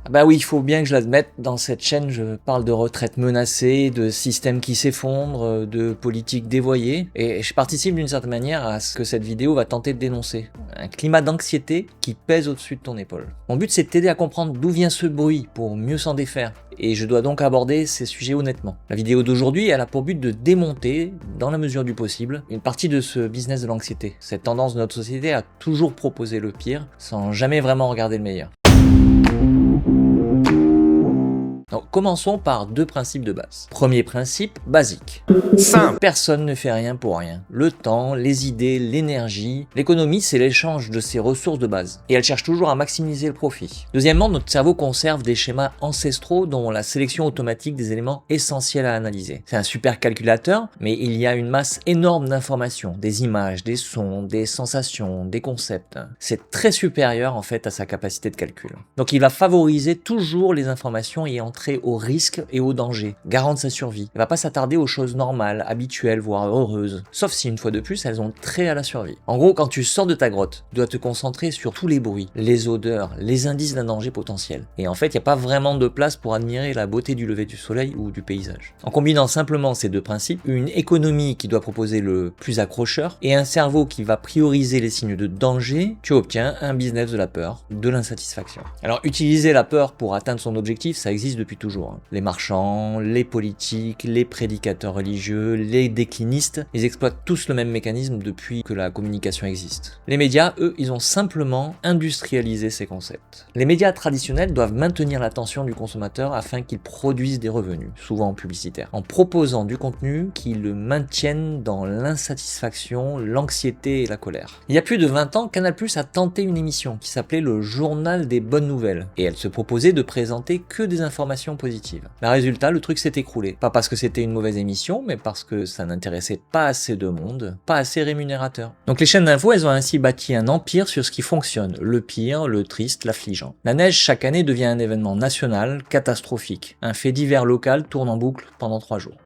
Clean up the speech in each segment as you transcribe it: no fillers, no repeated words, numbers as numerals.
Bah oui, il faut bien que je l'admette, dans cette chaîne, je parle de retraite menacée, de systèmes qui s'effondrent, de politiques dévoyées, et je participe d'une certaine manière à ce que cette vidéo va tenter de dénoncer. Un climat d'anxiété qui pèse au-dessus de ton épaule. Mon but, c'est de t'aider à comprendre d'où vient ce bruit pour mieux s'en défaire, et je dois donc aborder ces sujets honnêtement. La vidéo d'aujourd'hui, elle a pour but de démonter, dans la mesure du possible, une partie de ce business de l'anxiété. Cette tendance de notre société à toujours proposer le pire, sans jamais vraiment regarder le meilleur. Donc, commençons par deux principes de base. Premier principe, basique. Simple. Personne ne fait rien pour rien. Le temps, les idées, l'énergie. L'économie, c'est l'échange de ses ressources de base. Et elle cherche toujours à maximiser le profit. Deuxièmement, notre cerveau conserve des schémas ancestraux dont la sélection automatique des éléments essentiels à analyser. C'est un super calculateur, mais il y a une masse énorme d'informations, des images, des sons, des sensations, des concepts. C'est très supérieur en fait à sa capacité de calcul. Donc il va favoriser toujours les informations ayant trait au risque et au danger, garant de sa survie. Il va pas s'attarder aux choses normales, habituelles, voire heureuses, sauf si une fois de plus elles ont trait à la survie. En gros, quand tu sors de ta grotte, tu dois te concentrer sur tous les bruits, les odeurs, les indices d'un danger potentiel. Et en fait, il n'y a pas vraiment de place pour admirer la beauté du lever du soleil ou du paysage. En combinant simplement ces deux principes, une économie qui doit proposer le plus accrocheur et un cerveau qui va prioriser les signes de danger, tu obtiens un business de la peur, de l'insatisfaction. Alors, utiliser la peur pour atteindre son objectif, ça existe depuis toujours. Les marchands, les politiques, les prédicateurs religieux, les déclinistes, ils exploitent tous le même mécanisme depuis que la communication existe. Les médias, eux, ils ont simplement industrialisé ces concepts. Les médias traditionnels doivent maintenir l'attention du consommateur afin qu'il produise des revenus, souvent publicitaires, en proposant du contenu qui le maintienne dans l'insatisfaction, l'anxiété et la colère. Il y a plus de 20 ans, Canal+ a tenté une émission qui s'appelait le Journal des bonnes nouvelles, et elle se proposait de présenter que des informations positives. Mais résultat, le truc s'est écroulé. Pas parce que c'était une mauvaise émission, mais parce que ça n'intéressait pas assez de monde, pas assez rémunérateur. Donc les chaînes d'infos, elles ont ainsi bâti un empire sur ce qui fonctionne, le pire, le triste, l'affligeant. La neige, chaque année, devient un événement national, catastrophique. Un fait divers local tourne en boucle pendant 3 jours.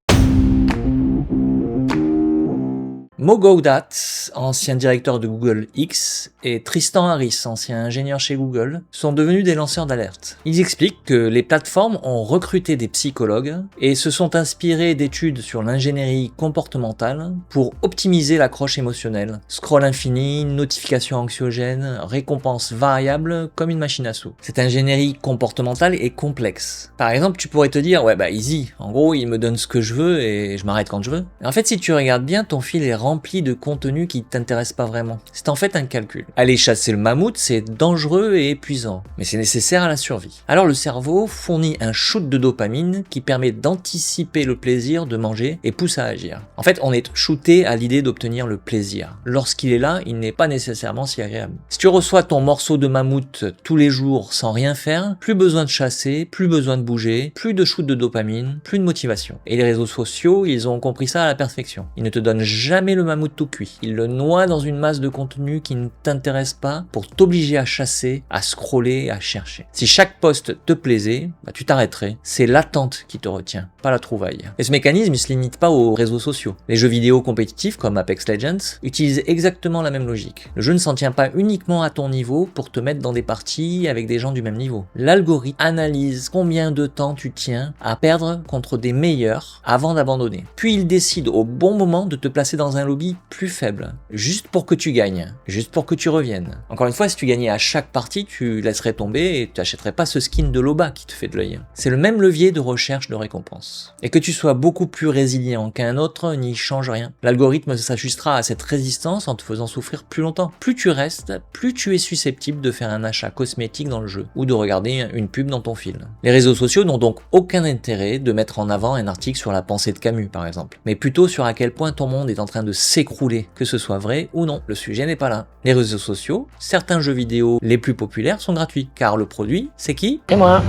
Mo Gawdat, ancien directeur de Google X, et Tristan Harris, ancien ingénieur chez Google, sont devenus des lanceurs d'alerte. Ils expliquent que les plateformes ont recruté des psychologues et se sont inspirés d'études sur l'ingénierie comportementale pour optimiser l'accroche émotionnelle. Scroll infini, notifications anxiogènes, récompenses variables comme une machine à sous. Cette ingénierie comportementale est complexe. Par exemple, tu pourrais te dire, ouais bah easy, en gros il me donne ce que je veux et je m'arrête quand je veux. En fait, si tu regardes bien, ton fil est rempli de contenu qui t'intéresse pas vraiment. C'est en fait un calcul. Aller chasser le mammouth, c'est dangereux et épuisant, mais c'est nécessaire à la survie. Alors le cerveau fournit un shoot de dopamine qui permet d'anticiper le plaisir de manger et pousse à agir. En fait, on est shooté à l'idée d'obtenir le plaisir. Lorsqu'il est là, il n'est pas nécessairement si agréable. Si tu reçois ton morceau de mammouth tous les jours sans rien faire, plus besoin de chasser, plus besoin de bouger, plus de shoot de dopamine, plus de motivation. Et les réseaux sociaux, ils ont compris ça à la perfection. Ils ne te donnent jamais le mammouth tout cuit. Ils le noient dans une masse de contenu qui ne t'intéresse pas pour t'obliger à chasser, à scroller, à chercher. Si chaque post te plaisait, tu t'arrêterais. C'est l'attente qui te retient, pas la trouvaille. Et ce mécanisme, il se limite pas aux réseaux sociaux. Les jeux vidéo compétitifs comme Apex Legends utilisent exactement la même logique. Le jeu ne s'en tient pas uniquement à ton niveau pour te mettre dans des parties avec des gens du même niveau. L'algorithme analyse combien de temps tu tiens à perdre contre des meilleurs avant d'abandonner. Puis il décide au bon moment de te placer dans un lobby plus faible, juste pour que tu gagnes, juste pour que tu reviennes. Encore une fois, si tu gagnais à chaque partie, tu laisserais tomber et tu n'achèterais pas ce skin de Loba qui te fait de l'œil. C'est le même levier de recherche de récompense. Et que tu sois beaucoup plus résilient qu'un autre n'y change rien. L'algorithme s'ajustera à cette résistance en te faisant souffrir plus longtemps. Plus tu restes, plus tu es susceptible de faire un achat cosmétique dans le jeu ou de regarder une pub dans ton fil. Les réseaux sociaux n'ont donc aucun intérêt de mettre en avant un article sur la pensée de Camus par exemple, mais plutôt sur à quel point ton monde est en train de s'écrouler, que ce soit vrai ou non. Le sujet n'est pas là. Les réseaux sociaux, certains jeux vidéo les plus populaires sont gratuits, car le produit, c'est qui ? C'est moi.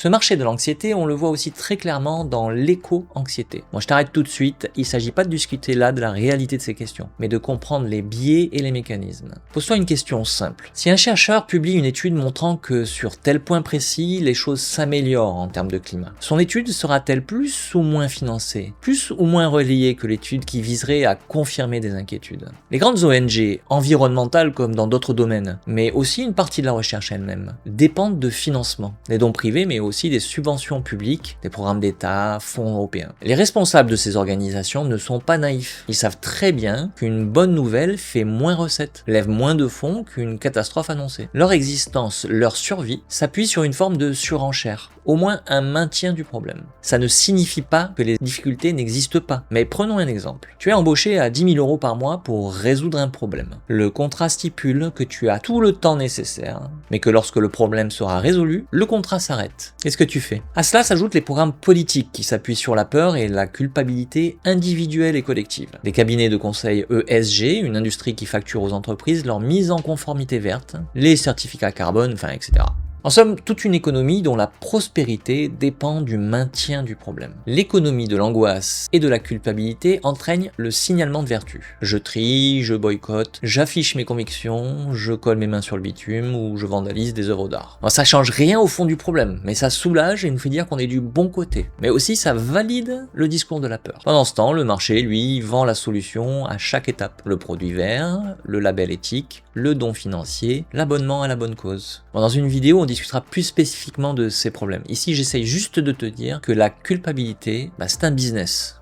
Ce marché de l'anxiété, on le voit aussi très clairement dans l'éco-anxiété. Moi, je t'arrête tout de suite, il ne s'agit pas de discuter là de la réalité de ces questions, mais de comprendre les biais et les mécanismes. Pose-toi une question simple. Si un chercheur publie une étude montrant que sur tel point précis, les choses s'améliorent en termes de climat, son étude sera-t-elle plus ou moins financée, plus ou moins reliée que l'étude qui viserait à confirmer des inquiétudes? Les grandes ONG, environnementales comme dans d'autres domaines, mais aussi une partie de la recherche elle-même, dépendent de financement, des dons privés mais aussi des subventions publiques, des programmes d'État, fonds européens. Les responsables de ces organisations ne sont pas naïfs. Ils savent très bien qu'une bonne nouvelle fait moins recettes, lève moins de fonds qu'une catastrophe annoncée. Leur existence, leur survie, s'appuie sur une forme de surenchère, au moins un maintien du problème. Ça ne signifie pas que les difficultés n'existent pas, mais prenons un exemple. Tu es embauché à 10 000 € par mois pour résoudre un problème. Le contrat stipule que tu as tout le temps nécessaire, mais que lorsque le problème sera résolu, le contrat s'arrête. Qu'est-ce que tu fais? À cela s'ajoutent les programmes politiques qui s'appuient sur la peur et la culpabilité individuelle et collective. Des cabinets de conseil ESG, une industrie qui facture aux entreprises leur mise en conformité verte, les certificats carbone, etc. En somme, toute une économie dont la prospérité dépend du maintien du problème. L'économie de l'angoisse et de la culpabilité entraîne le signalement de vertu. Je trie, je boycotte, j'affiche mes convictions, je colle mes mains sur le bitume ou je vandalise des œuvres d'art. Alors, ça change rien au fond du problème, mais ça soulage et nous fait dire qu'on est du bon côté. Mais aussi ça valide le discours de la peur. Pendant ce temps, le marché, lui, vend la solution à chaque étape. Le produit vert, le label éthique, le don financier, l'abonnement à la bonne cause. Dans une vidéo, on discutera plus spécifiquement de ces problèmes. Ici, j'essaye juste de te dire que la culpabilité, c'est un business.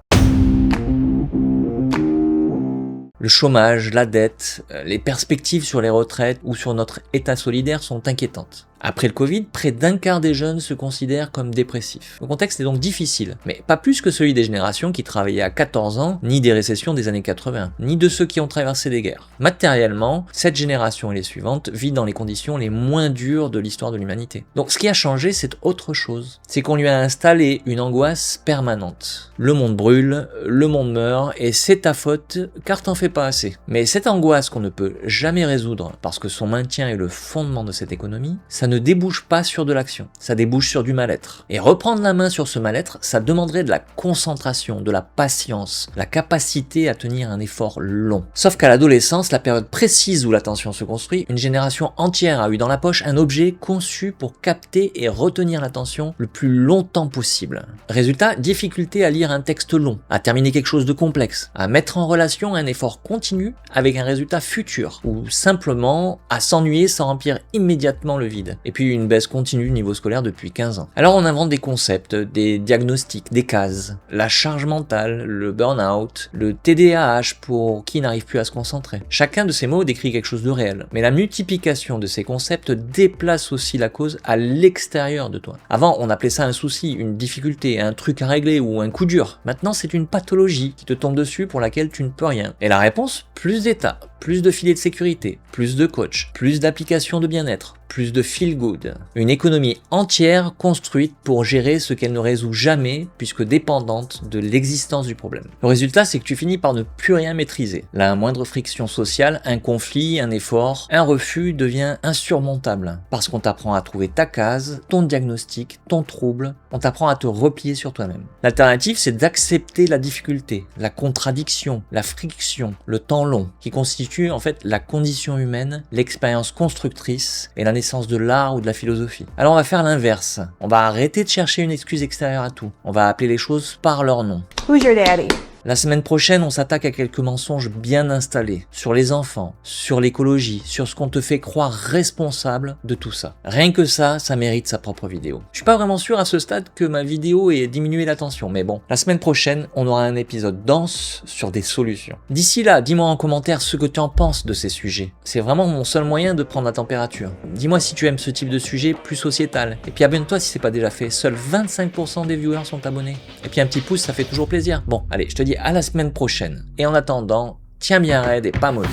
Le chômage, la dette, les perspectives sur les retraites ou sur notre état solidaire sont inquiétantes. Après le Covid, près d'un quart des jeunes se considèrent comme dépressifs. Le contexte est donc difficile, mais pas plus que celui des générations qui travaillaient à 14 ans, ni des récessions des années 80, ni de ceux qui ont traversé des guerres. Matériellement, cette génération et les suivantes vivent dans les conditions les moins dures de l'histoire de l'humanité. Donc ce qui a changé, c'est autre chose. C'est qu'on lui a installé une angoisse permanente. Le monde brûle, le monde meurt, et c'est ta faute, car t'en fais pas assez. Mais cette angoisse qu'on ne peut jamais résoudre, parce que son maintien est le fondement de cette économie, ça ne débouche pas sur de l'action, ça débouche sur du mal-être. Et reprendre la main sur ce mal-être, ça demanderait de la concentration, de la patience, la capacité à tenir un effort long. Sauf qu'à l'adolescence, la période précise où l'attention se construit, une génération entière a eu dans la poche un objet conçu pour capter et retenir l'attention le plus longtemps possible. Résultat, difficulté à lire un texte long, à terminer quelque chose de complexe, à mettre en relation un effort continu avec un résultat futur, ou simplement à s'ennuyer sans remplir immédiatement le vide. Et puis une baisse continue du niveau scolaire depuis 15 ans. Alors on invente des concepts, des diagnostics, des cases, la charge mentale, le burn-out, le TDAH pour qui n'arrive plus à se concentrer. Chacun de ces mots décrit quelque chose de réel, mais la multiplication de ces concepts déplace aussi la cause à l'extérieur de toi. Avant, on appelait ça un souci, une difficulté, un truc à régler ou un coup dur. Maintenant, c'est une pathologie qui te tombe dessus pour laquelle tu ne peux rien. Et la réponse, plus d'État, plus de filets de sécurité, plus de coach, plus d'applications de bien-être, plus de feel good. Une économie entière construite pour gérer ce qu'elle ne résout jamais puisque dépendante de l'existence du problème. Le résultat, c'est que tu finis par ne plus rien maîtriser. La moindre friction sociale, un conflit, un effort, un refus devient insurmontable parce qu'on t'apprend à trouver ta case, ton diagnostic, ton trouble, on t'apprend à te replier sur toi-même. L'alternative, c'est d'accepter la difficulté, la contradiction, la friction, le temps long, qui constitue en fait la condition humaine, l'expérience constructrice et la naissance de l'art ou de la philosophie. Alors on va faire l'inverse. On va arrêter de chercher une excuse extérieure à tout. On va appeler les choses par leur nom. Who's your daddy? La semaine prochaine, on s'attaque à quelques mensonges bien installés sur les enfants, sur l'écologie, sur ce qu'on te fait croire responsable de tout ça. Rien que ça mérite sa propre vidéo. Je suis pas vraiment sûr à ce stade que ma vidéo ait diminué l'attention, mais bon. La semaine prochaine, on aura un épisode dense sur des solutions. D'ici là, dis-moi en commentaire ce que tu en penses de ces sujets. C'est vraiment mon seul moyen de prendre la température. Dis-moi si tu aimes ce type de sujet plus sociétal. Et puis abonne-toi si c'est pas déjà fait. Seuls 25% des viewers sont abonnés. Et puis un petit pouce, ça fait toujours plaisir. Bon, allez, je te dis à la semaine prochaine. Et en attendant, tiens bien raide et pas mollo.